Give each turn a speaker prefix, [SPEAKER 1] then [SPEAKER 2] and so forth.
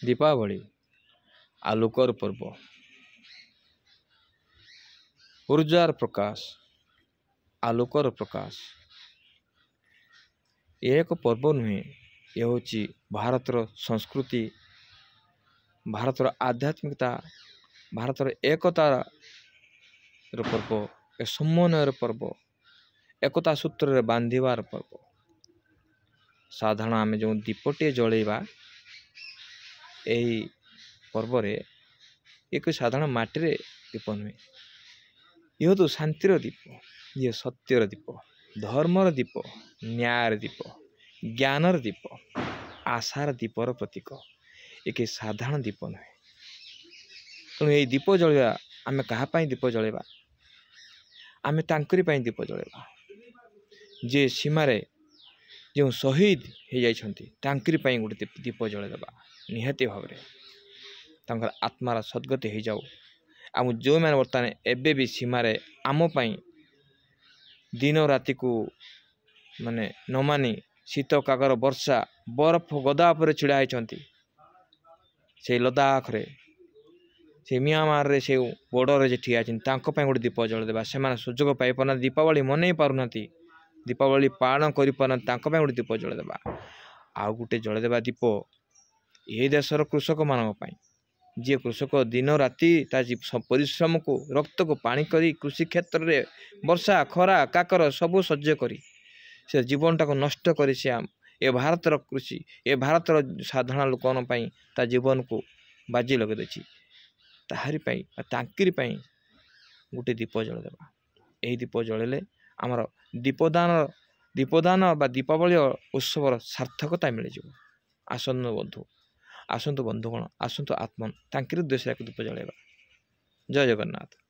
[SPEAKER 1] दीपावली आलोकर पर्व, ऊर्जार प्रकाश, आलोकर प्रकाश। यह एक पर्व नुहे, यह हूँ भारतर संस्कृति, भारतर आध्यात्मिकता, भारतर एकतार पर्व, एक समन्वयर पर्व, एकता सूत्र बांधिबार पर्व। साधारण आम जो दीपटे जलैबा यही पर्व एक साधारण माटी दीप नुहे, यह तो शांतिर दीप, ये सत्यर दीप, धर्मर दीप, न्यायर दीप, ज्ञानर दीप, आशार दीपर प्रतीक। एक साधारण दीप नुहे। तेणु ये दीप जलवा आम क्या दीप जलैबा, आम तांकरी दीप जलैबा। जे सीमार जो शहीद हो जाती गोटे दीप जलैदबा निहाती भाव में आत्मार सद्गति हो जाऊ। आम जो मैंने बर्तमान एबे भी सीमार आमपाई दिन राति को माने न मानी शीत कागर वर्षा बरफ गदा पर छिड़ा होती से लद्दाख रे, से म्यांमार रे, से बॉर्डर रे ठिया गोटे दीप जलैदबा। से सुजोग पाई पारना, दीपावली मनई पारना, दीपावली पालन कर गोटे दीप जलैदबा। आउ गोटे जलैदबा दीप ये देशर कृषक मान, जी कृषक दिन राति परिश्रम को रक्त को पानी करी कृषि क्षेत्र रे वर्षा खरा काकर सबू सह्य करी से जीवन टाक नष्ट करी से ए भारतर कृषि, ए भारतर साधारण लोक ता जीवन को बाजी लगे देछि। ताहारी तांकिरी गोटे दीप जलैदबा। यही दीप जलैले आमर दीपदान बा दीपावली उत्सवर सार्थकता मिल जाए। आसंतु बंधुगण, आसंतु आत्मन तांकिर उद्देश्य एक दीप जलैबा। जय जगन्नाथ।